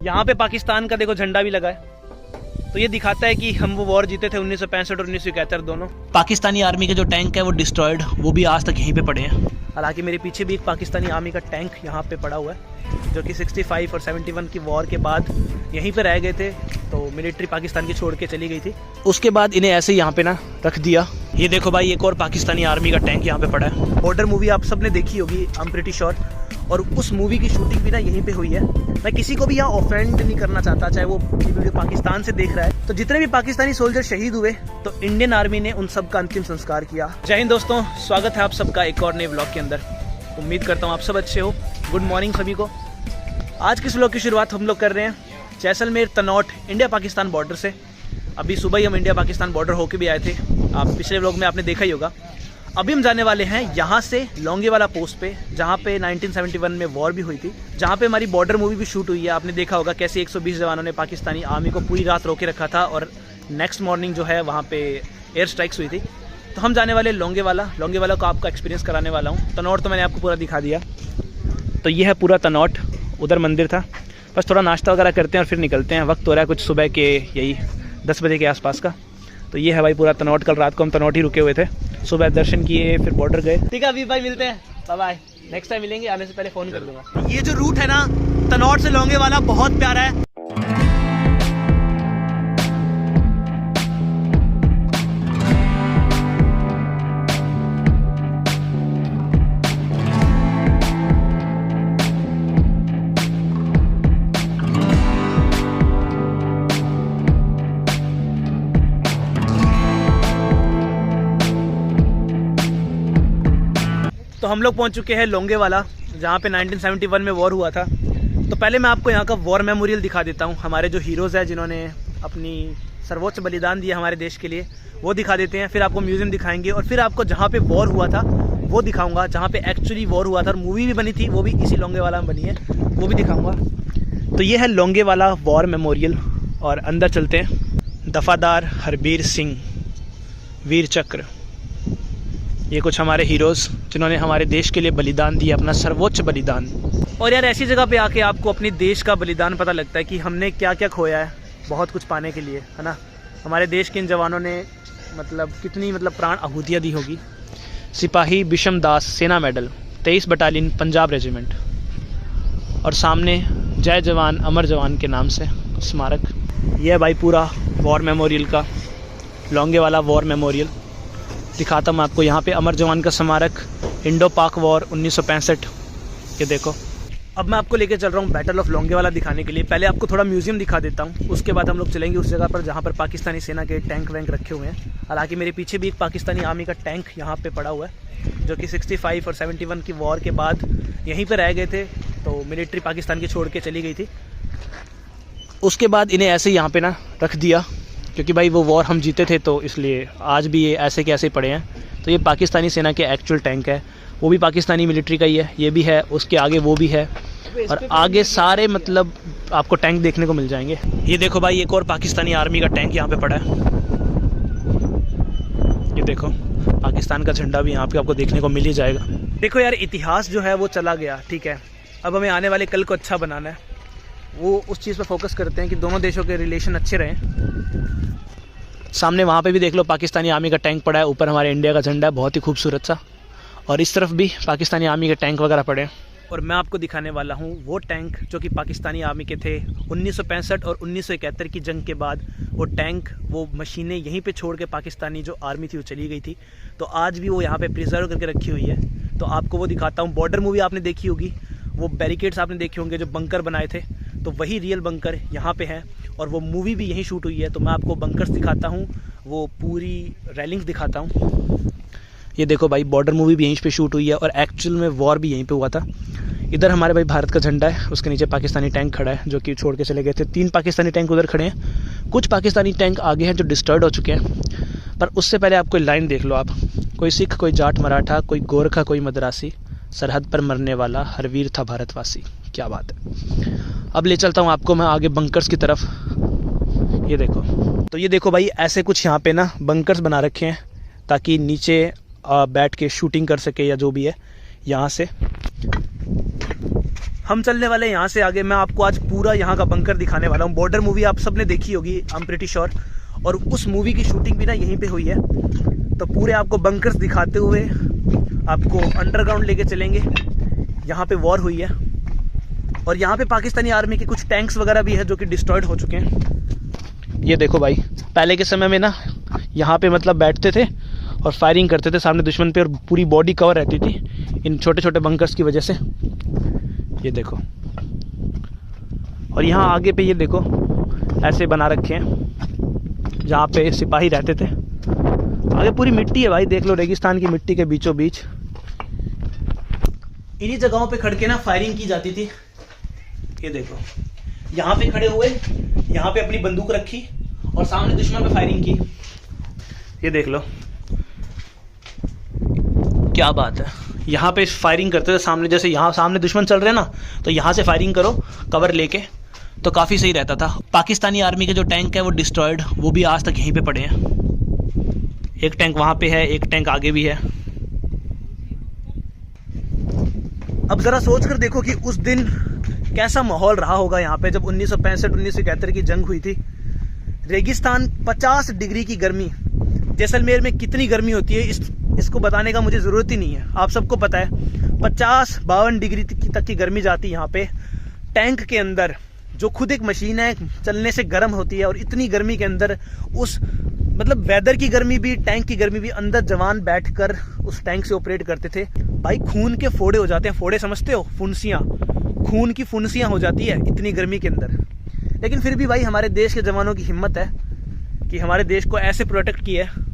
यहाँ पे पाकिस्तान का देखो झंडा भी लगा है, तो ये दिखाता है कि हम वो वॉर जीते थे 1965 और 1971 दोनों। पाकिस्तानी आर्मी के जो टैंक है वो डिस्ट्रॉयड, वो भी आज तक यहीं पे पड़े हैं। हालांकि मेरे पीछे भी एक पाकिस्तानी आर्मी का टैंक यहाँ पे पड़ा हुआ है, जो कि 65 और 71 की वॉर के बाद यहीं पे रह गए थे, तो मिलिट्री पाकिस्तान की छोड़ के चली गई थी। उसके बाद इन्हें ऐसे यहाँ पे ना रख दिया। ये देखो भाई, एक और पाकिस्तानी आर्मी का टैंक यहाँ पे पड़ा है। बॉर्डर मूवी आप सबने देखी होगी, आई एम प्रीटी श्योर, और उस मूवी की शूटिंग भी ना यहीं पे हुई है। मैं किसी को भी यहाँ ऑफेंड नहीं करना चाहता, चाहे वो वीडियो पाकिस्तान से देख रहा है। तो जितने भी पाकिस्तानी सोल्जर शहीद हुए, तो इंडियन आर्मी ने उन सब का अंतिम संस्कार किया। जय हिंद दोस्तों, स्वागत है आप सबका एक और नए व्लॉग के अंदर। उम्मीद करता हूँ आप सब अच्छे हो। गुड मॉर्निंग सभी को। आज के व्लॉग की शुरुआत हम लोग कर रहे हैं जैसलमेर तनौट इंडिया पाकिस्तान बॉर्डर से। अभी सुबह ही हम इंडिया पाकिस्तान बॉर्डर होके भी आए थे, आप पिछले व्लॉग में आपने देखा ही होगा। अभी हम जाने वाले हैं यहाँ से लोंगेवाला पोस्ट पे, जहाँ पे 1971 में वॉर भी हुई थी, जहाँ पे हमारी बॉर्डर मूवी भी शूट हुई है। आपने देखा होगा कैसे 120 जवानों ने पाकिस्तानी आर्मी को पूरी रात रोके रखा था और नेक्स्ट मॉर्निंग जो है वहाँ पे एयर स्ट्राइक्स हुई थी। तो हम जाने वाले लोंगेवाला को आपका एक्सपीरियंस कराने वाला हूँ। तनौट तो मैंने आपको पूरा दिखा दिया। तो ये है पूरा तनौट, उधर मंदिर था। बस थोड़ा नाश्ता वगैरह करते हैं और फिर निकलते हैं। वक्त हो रहा है कुछ सुबह के यही 10 बजे के आसपास का। तो ये है भाई पूरा तनौट। कल रात को हम तनौट ही रुके हुए थे, सुबह दर्शन किए, फिर बॉर्डर गए। ठीक है अभी भाई, मिलते हैं, बाय बाय। नेक्स्ट टाइम मिलेंगे, आने से पहले फ़ोन कर दूंगा। ये जो रूट है ना तनौट से लोंगेवाला, बहुत प्यारा है। तो हम लोग पहुंच चुके हैं लोंगेवाला, जहाँ पे 1971 में वॉर हुआ था। तो पहले मैं आपको यहाँ का वॉर मेमोरियल दिखा देता हूँ। हमारे जो हीरोज़ हैं जिन्होंने अपनी सर्वोच्च बलिदान दिया हमारे देश के लिए, वो दिखा देते हैं। फिर आपको म्यूज़ियम दिखाएंगे और फिर आपको जहाँ पे वॉर हुआ था वो दिखाऊंगा, जहाँ पे एक्चुअली वॉर हुआ था। और मूवी भी बनी थी, वो भी इसी लोंगेवाला में बनी है, वो भी दिखाऊँगा। तो ये है लोंगेवाला वॉर मेमोरियल और अंदर चलते हैं। दफ़ादार हरबीर सिंह, वीर चक्र, ये कुछ हमारे हीरोज़ जिन्होंने हमारे देश के लिए बलिदान दिया, अपना सर्वोच्च बलिदान। और यार ऐसी जगह पे आके आपको अपने देश का बलिदान पता लगता है कि हमने क्या क्या खोया है बहुत कुछ पाने के लिए, है ना। हमारे देश के इन जवानों ने कितनी प्राण आहुतियाँ दी होगी। सिपाही बिशम दास सेना मेडल, 23 बटालियन पंजाब रेजिमेंट, और सामने जय जवान अमर जवान के नाम से स्मारक। यह है भाई पूरा वॉर मेमोरियल का, लोंगेवाला वॉर मेमोरियल। दिखाता हूँ आपको यहाँ पे अमर जवान का स्मारक, इंडो पाक वॉर 1965। ये देखो। अब मैं आपको लेके चल रहा हूँ बैटल ऑफ लोंगेवाला दिखाने के लिए। पहले आपको थोड़ा म्यूज़ियम दिखा देता हूँ, उसके बाद हम लोग चलेंगे उस जगह पर जहाँ पर पाकिस्तानी सेना के टैंक वैंक रखे हुए हैं। हालांकि मेरे पीछे भी एक पाकिस्तानी आर्मी का टैंक यहाँ पे पड़ा हुआ है, जो कि 65 और 71 की वॉर के बाद यहीं पर रह गए थे, तो मिलिट्री पाकिस्तान की छोड़ के चली गई थी। उसके बाद इन्हें ऐसे यहाँ पर ना रख दिया, क्योंकि भाई वो वॉर हम जीते थे, तो इसलिए आज भी ये ऐसे के ऐसे पड़े हैं। तो ये पाकिस्तानी सेना के एक्चुअल टैंक है, वो भी पाकिस्तानी मिलिट्री का ही है, ये भी है, उसके आगे वो भी है, और आगे सारे आपको टैंक देखने को मिल जाएंगे। ये देखो भाई, एक और पाकिस्तानी आर्मी का टैंक यहाँ पे पड़ा है। ये देखो, पाकिस्तान का झंडा भी यहाँ पे आपको देखने को मिल ही जाएगा। देखो यार, इतिहास जो है वो चला गया, ठीक है। अब हमें आने वाले कल को अच्छा बनाना है, वो उस चीज़ पर फोकस करते हैं कि दोनों देशों के रिलेशन अच्छे रहें। सामने वहाँ पे भी देख लो, पाकिस्तानी आर्मी का टैंक पड़ा है, ऊपर हमारे इंडिया का झंडा है, बहुत ही खूबसूरत सा। और इस तरफ भी पाकिस्तानी आर्मी के टैंक वगैरह पड़े हैं। और मैं आपको दिखाने वाला हूँ वो टैंक जो कि पाकिस्तानी आर्मी के थे 1965 और 1971 की जंग के बाद। वो टैंक, वो मशीनें यहीं पे छोड़ के पाकिस्तानी जो आर्मी थी वो चली गई थी, तो आज भी वो यहाँ पे प्रिजर्व करके रखी हुई है। तो आपको वो दिखाता हूँ। बॉर्डर मूवी आपने देखी होगी, वो बैरिकेड्स आपने देखे होंगे जो बंकर बनाए थे, तो वही रियल बंकर यहाँ पे हैं, और वो मूवी भी यहीं शूट हुई है। तो मैं आपको बंकर्स दिखाता हूँ, वो पूरी रेलिंग्स दिखाता हूँ। ये देखो भाई, बॉर्डर मूवी भी यहीं पे शूट हुई है और एक्चुअल में वॉर भी यहीं पे हुआ था। इधर हमारे भाई भारत का झंडा है, उसके नीचे पाकिस्तानी टैंक खड़ा है जो कि छोड़ के चले गए थे। 3 पाकिस्तानी टैंक उधर खड़े हैं, कुछ पाकिस्तानी टैंक आगे हैं जो डिस्टर्ड हो चुके हैं। पर उससे पहले आप कोई लाइन देख लो आप, कोई सिख, कोई जाट मराठा, कोई गोरखा, कोई मद्रासी, सरहद पर मरने वाला हर वीर था भारतवासी। क्या बात है। अब ले चलता हूँ आपको मैं आगे बंकर्स की तरफ। ये देखो, तो ये देखो भाई, ऐसे कुछ यहाँ पे ना बंकर्स बना रखे हैं ताकि नीचे बैठ के शूटिंग कर सके या जो भी है। यहाँ से हम चलने वाले यहाँ से आगे। मैं आपको आज पूरा यहाँ का बंकर दिखाने वाला हूँ। बॉर्डर मूवी आप सबने देखी होगी, आई एम प्रीटी श्योर, और उस मूवी की शूटिंग भी ना यहीं पे हुई है। तो पूरे आपको बंकर्स दिखाते हुए आपको अंडरग्राउंड लेके चलेंगे। यहाँ पे वॉर हुई है और यहाँ पे पाकिस्तानी आर्मी के कुछ टैंक्स वगैरह भी है जो कि डिस्ट्रॉयड हो चुके हैं। ये देखो भाई, पहले के समय में ना यहाँ पे मतलब बैठते थे और फायरिंग करते थे सामने दुश्मन पे, और पूरी बॉडी कवर रहती थी इन छोटे छोटे बंकर्स की वजह से। ये देखो, और यहाँ आगे पे ये देखो ऐसे बना रखे हैं जहाँ पे सिपाही रहते थे। आगे पूरी मिट्टी है भाई, देख लो, रेगिस्तान की मिट्टी के बीचों बीच। इन्हीं जगहों पे खड़ के ना फायरिंग की जाती थी। ये देखो, यहाँ पे खड़े हुए, यहाँ पे अपनी बंदूक रखी और सामने दुश्मन पे फायरिंग की। ये देख लो क्या बात है। यहाँ पे फायरिंग करते थे सामने, जैसे यहाँ सामने दुश्मन चल रहे हैं ना, तो यहाँ से फायरिंग करो कवर लेके, तो काफ़ी सही रहता था। पाकिस्तानी आर्मी के जो टैंक है वो डिस्ट्रॉयड, वो भी आज तक यहीं पे पड़े हैं। एक टैंक वहाँ पे है, एक टैंक आगे भी है। अब ज़रा सोच कर देखो कि उस दिन कैसा माहौल रहा होगा यहाँ पे, जब 1965-1971 की जंग हुई थी। रेगिस्तान, 50 डिग्री की गर्मी। जैसलमेर में कितनी गर्मी होती है इसको बताने का मुझे ज़रूरत ही नहीं है, आप सबको पता है। 50-52 डिग्री तक की गर्मी जाती है यहाँ पे टैंक के अंदर, जो खुद एक मशीन है, चलने से गर्म होती है। और इतनी गर्मी के अंदर उस मतलब वेदर की गर्मी भी, टैंक की गर्मी भी, अंदर जवान बैठकर उस टैंक से ऑपरेट करते थे। भाई खून के फोड़े हो जाते हैं, फोड़े समझते हो, फुंसियाँ, खून की फुंसियाँ हो जाती है इतनी गर्मी के अंदर। लेकिन फिर भी भाई हमारे देश के जवानों की हिम्मत है कि हमारे देश को ऐसे प्रोटेक्ट किया है।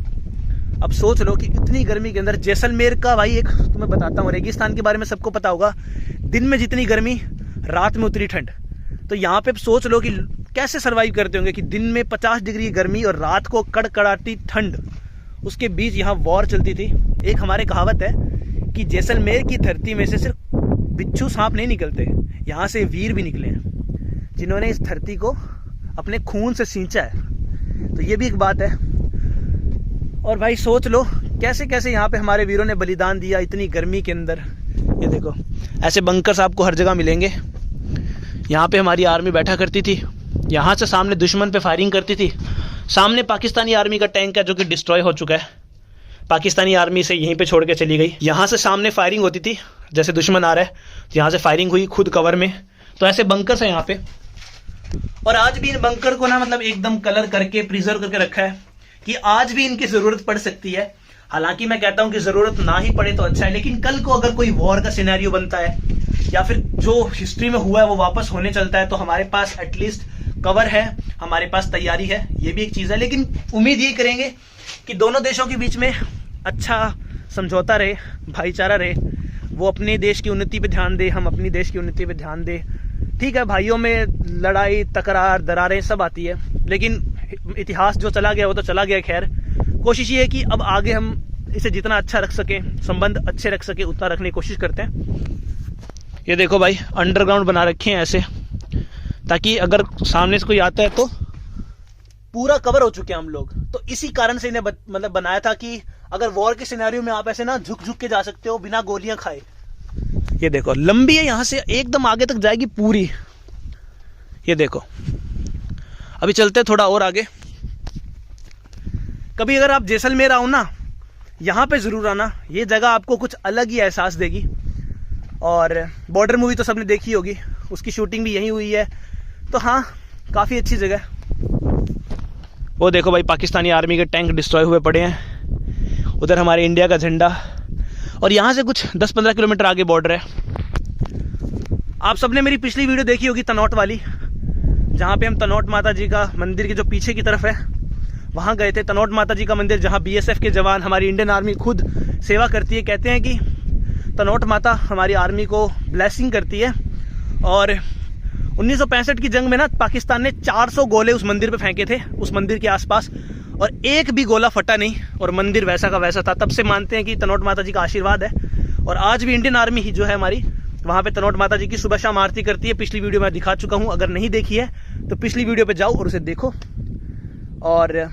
अब सोच लो कि इतनी गर्मी के अंदर जैसलमेर का, भाई एक तुम्हें बताता हूँ, रेगिस्तान के बारे में सबको पता होगा, दिन में जितनी गर्मी, रात में उतनी ठंड। तो यहाँ पे सोच लो कि कैसे सर्वाइव करते होंगे कि दिन में 50 डिग्री गर्मी और रात को कड़कड़ाती ठंड, उसके बीच यहाँ वॉर चलती थी। एक हमारे कहावत है कि जैसलमेर की धरती में से सिर्फ बिच्छू सांप नहीं निकलते, यहाँ से वीर भी निकले हैं जिन्होंने इस धरती को अपने खून से सींचा है। तो ये भी एक बात है। और भाई सोच लो कैसे कैसे यहाँ पे हमारे वीरों ने बलिदान दिया इतनी गर्मी के अंदर। ये देखो, ऐसे बंकर्स आपको हर जगह मिलेंगे। यहाँ पे हमारी आर्मी बैठा करती थी, यहाँ से सामने दुश्मन पे फायरिंग करती थी। सामने पाकिस्तानी आर्मी का टैंक है जो कि डिस्ट्रॉय हो चुका है, पाकिस्तानी आर्मी से यहीं पे छोड़ के चली गई। यहाँ से सामने फायरिंग होती थी, जैसे दुश्मन आ रहा है, यहाँ से फायरिंग हुई खुद कवर में। तो ऐसे बंकर्स हैं यहाँ पे, और आज भी इन बंकर को ना मतलब एकदम कलर करके प्रिजर्व करके रखा है कि आज भी इनकी जरूरत पड़ सकती है। हालांकि मैं कहता हूं कि जरूरत ना ही पड़े तो अच्छा है, लेकिन कल को अगर कोई वॉर का सिनेरियो बनता है या फिर जो हिस्ट्री में हुआ है वो वापस होने चलता है, तो हमारे पास एटलीस्ट कवर है, हमारे पास तैयारी है। ये भी एक चीज है। लेकिन उम्मीद ये करेंगे कि दोनों देशों के बीच में अच्छा समझौता रहे, भाईचारा रहे, वो अपने देश की उन्नति पे ध्यान दे, हम अपनी देश की उन्नति पे ध्यान दे। ठीक है, भाइयों में लड़ाई, तकरार, दरारें सब आती है, लेकिन इतिहास जो चला गया वो तो चला गया। खैर, कोशिश ये है कि अब आगे हम इसे जितना अच्छा रख सके, संबंध अच्छे रख सके, उतना रखने की कोशिश करते हैं। ये देखो भाई, अंडरग्राउंड बना रखे हैं ऐसे, ताकि अगर सामने से कोई आता है तो पूरा कवर हो चुके हैं हम लोग। तो इसी कारण से इन्हें मतलब बनाया था कि अगर वॉर के सिनेरियो में आप ऐसे ना झुक झुक के जा सकते हो बिना गोलियां खाए। ये देखो, लंबी है, यहां से एकदम आगे तक जाएगी पूरी। ये देखो, अभी चलते हैं थोड़ा और आगे। कभी अगर आप जैसलमेर आओ ना, यहाँ पे ज़रूर आना, ये जगह आपको कुछ अलग ही एहसास देगी। और बॉर्डर मूवी तो सबने देखी होगी, उसकी शूटिंग भी यहीं हुई है। तो हाँ, काफ़ी अच्छी जगह। वो देखो भाई, पाकिस्तानी आर्मी के टैंक डिस्ट्रॉय हुए पड़े हैं, उधर हमारे इंडिया का झंडा, और यहाँ से कुछ 10-15 किलोमीटर आगे बॉर्डर है। आप सबने मेरी पिछली वीडियो देखी होगी तनौट वाली, जहाँ पे हम तनौट माता जी का मंदिर के जो पीछे की तरफ है वहाँ गए थे। तनौट माता जी का मंदिर जहाँ BSF के जवान, हमारी इंडियन आर्मी खुद सेवा करती है। कहते हैं कि तनौट माता हमारी आर्मी को ब्लेसिंग करती है। और 1965 की जंग में ना पाकिस्तान ने 400 गोले उस मंदिर पे फेंके थे, उस मंदिर के आसपास, और एक भी गोला फटा नहीं, और मंदिर वैसा का वैसा था। तब से मानते हैं कि तनौट माता जी का आशीर्वाद है। और आज भी इंडियन आर्मी ही जो है हमारी, वहाँ पे तनौट माता जी की सुबह शाम आरती करती है। पिछली वीडियो में दिखा चुका हूँ, अगर नहीं देखी है तो पिछली वीडियो पे जाओ और उसे देखो। और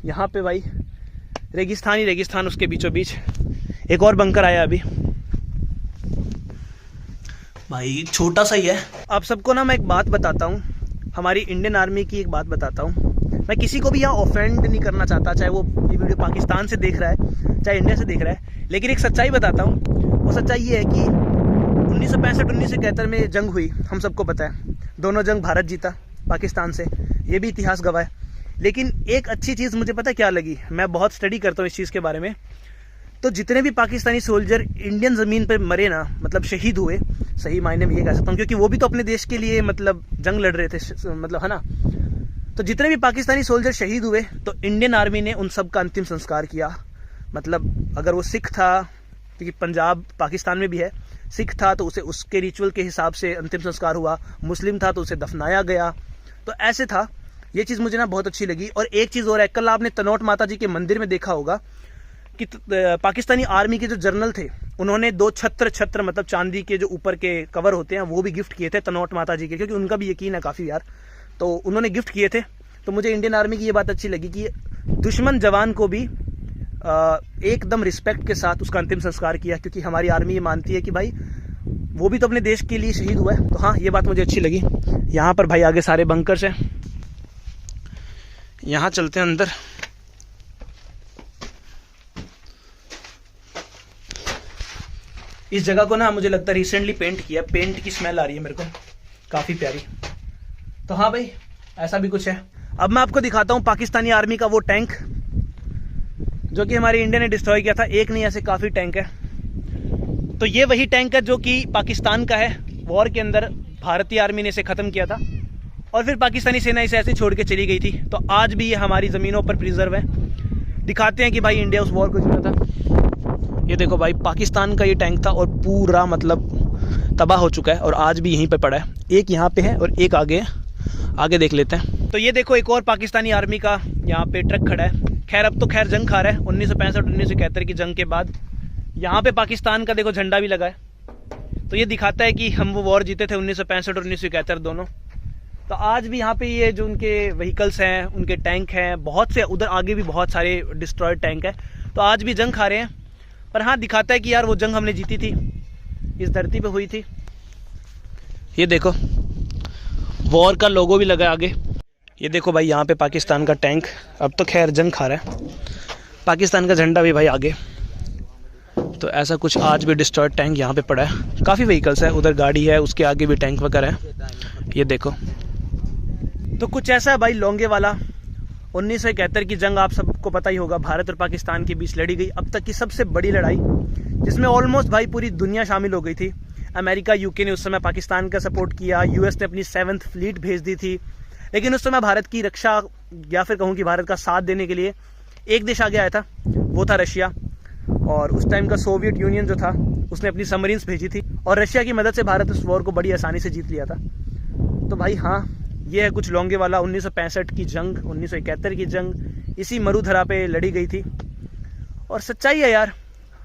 यहाँ पे भाई रेगिस्तान ही रेगिस्तान, उसके बीचों बीच एक और बंकर आया अभी। भाई छोटा सा ही है। आप सबको ना मैं एक बात बताता हूँ, हमारी इंडियन आर्मी की एक बात बताता हूँ। मैं किसी को भी यहाँ ऑफेंड नहीं करना चाहता, चाहे वो ये वीडियो पाकिस्तान से देख रहा है चाहे इंडिया से देख रहा है, लेकिन एक सच्चाई बताता हूँ। वो सच्चाई ये है कि 1965-1971 में जंग हुई, हम सबको पता है। दोनों जंग भारत जीता पाकिस्तान से, ये भी इतिहास गवाह है। लेकिन एक अच्छी चीज़ मुझे पता क्या लगी, मैं बहुत स्टडी करता हूँ इस चीज़ के बारे में। तो जितने भी पाकिस्तानी सोल्जर इंडियन ज़मीन पर मरे ना, मतलब शहीद हुए, सही मायने में ये कह सकता हूँ, क्योंकि वो भी तो अपने देश के लिए मतलब जंग लड़ रहे थे, मतलब है ना। तो जितने भी पाकिस्तानी सोल्जर शहीद हुए, तो इंडियन आर्मी ने उन सब का अंतिम संस्कार किया। मतलब अगर वो सिख था, क्योंकि पंजाब पाकिस्तान में भी है, सिख था तो उसे उसके रिचुअल के हिसाब से अंतिम संस्कार हुआ, मुस्लिम था तो उसे दफनाया गया। तो ऐसे था, ये चीज़ मुझे ना बहुत अच्छी लगी। और एक चीज़ और है, कल आपने तनोट माता जी के मंदिर में देखा होगा कि पाकिस्तानी आर्मी के जो जनरल थे, उन्होंने 2 छत्र मतलब चांदी के जो ऊपर के कवर होते हैं वो भी गिफ्ट किए थे तनोट माता जी के, क्योंकि उनका भी यकीन है काफ़ी यार, तो उन्होंने गिफ्ट किए थे। तो मुझे इंडियन आर्मी की ये बात अच्छी लगी कि दुश्मन जवान को भी एकदम रिस्पेक्ट के साथ उसका अंतिम संस्कार किया, क्योंकि हमारी आर्मी ये मानती है कि भाई वो भी तो अपने देश के लिए शहीद हुआ है। तो हाँ, ये बात मुझे अच्छी लगी। यहाँ पर भाई आगे सारे बंकर्स हैं, यहाँ चलते हैं अंदर। इस जगह को ना मुझे लगता है रिसेंटली पेंट किया, पेंट की स्मेल आ रही है मेरे को काफ़ी प्यारी। तो हाँ भाई, ऐसा भी कुछ है। अब मैं आपको दिखाता हूँ पाकिस्तानी आर्मी का वो टैंक जो कि हमारी इंडिया ने डिस्ट्रॉय किया था। एक नहीं, ऐसे काफ़ी टैंक है। तो ये वही टैंक है जो कि पाकिस्तान का है, वॉर के अंदर भारतीय आर्मी ने इसे ख़त्म किया था और फिर पाकिस्तानी सेना इसे ऐसे छोड़ के चली गई थी। तो आज भी ये हमारी ज़मीनों पर प्रिजर्व है। दिखाते हैं कि भाई इंडिया उस वॉर को जीता था। ये देखो भाई, पाकिस्तान का ये टैंक था और पूरा मतलब तबाह हो चुका है और आज भी यहीं पे पड़ा है। एक यहाँ पे है और एक आगे है, आगे देख लेते हैं। तो ये देखो एक और पाकिस्तानी आर्मी का यहाँ पे ट्रक खड़ा है। खैर अब तो खैर जंग खा रहा है, 1965-1971 की जंग के बाद यहाँ पे पाकिस्तान का देखो झंडा भी लगा है। तो ये दिखाता है कि हम वो वॉर जीते थे 1965 और 1971 दोनों। तो आज भी यहाँ पे ये जो उनके व्हीकल्स हैं, उनके टैंक हैं, बहुत से, उधर आगे भी बहुत सारे डिस्ट्रॉयड टैंक है। तो आज भी जंग खा रहे हैं, पर हाँ दिखाता है कि यार वो जंग हमने जीती थी, इस धरती पे हुई थी। ये देखो वॉर का लोगो भी लगा है आगे। ये देखो भाई, यहाँ पे पाकिस्तान का टैंक, अब तो खैर जंग खा रहा है। पाकिस्तान का झंडा भी भाई आगे। तो ऐसा कुछ आज भी डिस्ट्रॉयड टैंक यहाँ पे पड़ा है। काफ़ी व्हीकल्स है, उधर गाड़ी है, उसके आगे भी टैंक वगैरह है। ये देखो, तो कुछ ऐसा है भाई लोंगे वाला। 1971 की जंग आप सबको पता ही होगा, भारत और पाकिस्तान के बीच लड़ी गई अब तक की सबसे बड़ी लड़ाई, जिसमें ऑलमोस्ट भाई पूरी दुनिया शामिल हो गई थी। अमेरिका, यूके ने उस समय पाकिस्तान का सपोर्ट किया, यूएस ने अपनी 7th फ्लीट भेज दी थी। लेकिन उस समय भारत की रक्षा, या फिर कहूँ कि भारत का साथ देने के लिए एक देश आगे आया था, वो था रशिया। और उस टाइम का सोवियत यूनियन जो था, उसने अपनी सबमरीन्स भेजी थी और रशिया की मदद से भारत उस वॉर को बड़ी आसानी से जीत लिया था। तो भाई हाँ, ये है कुछ लोंगे वाला। 1965 की जंग, 1971 की जंग इसी मरुधरा पे लड़ी गई थी। और सच्चाई है यार,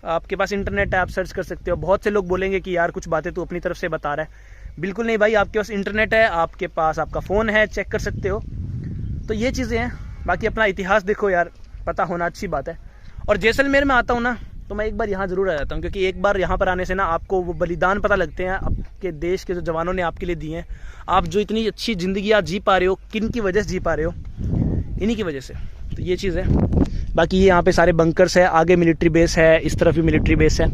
आपके पास इंटरनेट है, आप सर्च कर सकते हो। बहुत से लोग बोलेंगे कि यार कुछ बातें तू अपनी तरफ से बता रहा है। बिल्कुल नहीं भाई, आपके पास इंटरनेट है, आपके पास आपका फ़ोन है, चेक कर सकते हो। तो ये चीज़ें हैं। बाकी अपना इतिहास देखो यार, पता होना अच्छी बात है। और जैसलमेर में आता हूँ ना, तो मैं एक बार यहाँ ज़रूर आ जाता हूँ, क्योंकि एक बार यहाँ पर आने से ना आपको वो बलिदान पता लगते हैं आपके देश के जो जवानों ने आपके लिए दिए हैं। आप जो इतनी अच्छी ज़िंदगी आज जी पा रहे हो, किन की वजह से जी पा रहे हो, इन्हीं की वजह से। तो ये चीज़ है। बाकी ये यहाँ पे सारे बंकर्स है, आगे मिलिट्री बेस है, इस तरफ भी मिलिट्री बेस है।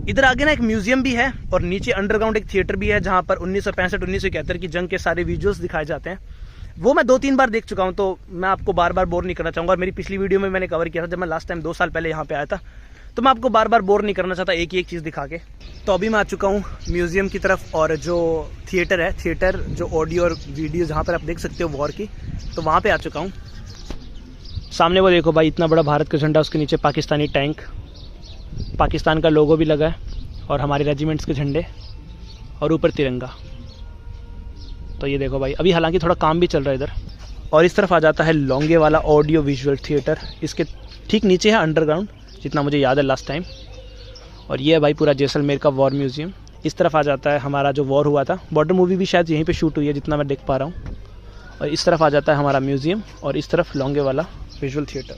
इधर आगे ना एक म्यूजियम भी है और नीचे अंडरग्राउंड एक थिएटर भी है, जहाँ पर 1965-1971 की जंग के सारे विजुअल्स दिखाए जाते हैं। वो मैं 2-3 बार देख चुका हूँ, तो मैं आपको बार बार बोर नहीं करना चाहूँगा। और मेरी पिछली वीडियो में मैंने कवर किया था, जब मैं लास्ट टाइम 2 साल पहले यहाँ पे आया था। तो मैं आपको बार बार बोर नहीं करना चाहता एक ही एक चीज़ दिखा के। तो अभी मैं आ चुका हूँ म्यूज़ियम की तरफ, और जो थिएटर है, थिएटर जो ऑडियो और वीडियो जहाँ पर आप देख सकते हो वॉर की, तो वहाँ पे आ चुका हूँ। सामने वो देखो भाई, इतना बड़ा भारत का झंडा, उसके नीचे पाकिस्तानी टैंक, पाकिस्तान का लोगो भी लगा है और हमारे रेजिमेंट्स के झंडे, और ऊपर तिरंगा। तो ये देखो भाई, अभी हालांकि थोड़ा काम भी चल रहा है इधर। और इस तरफ आ जाता है लोंगे वाला ऑडियो विजुअल थिएटर, इसके ठीक नीचे है अंडरग्राउंड, जितना मुझे याद है लास्ट टाइम। और ये है भाई पूरा जैसलमेर का वॉर म्यूज़ियम। इस तरफ आ जाता है हमारा जो वॉर हुआ था, बॉर्डर मूवी भी शायद यहीं पे शूट हुई है जितना मैं देख पा रहा हूँ। और इस तरफ आ जाता है हमारा म्यूज़ियम, और इस तरफ लोंगे वाला विजुअल थिएटर।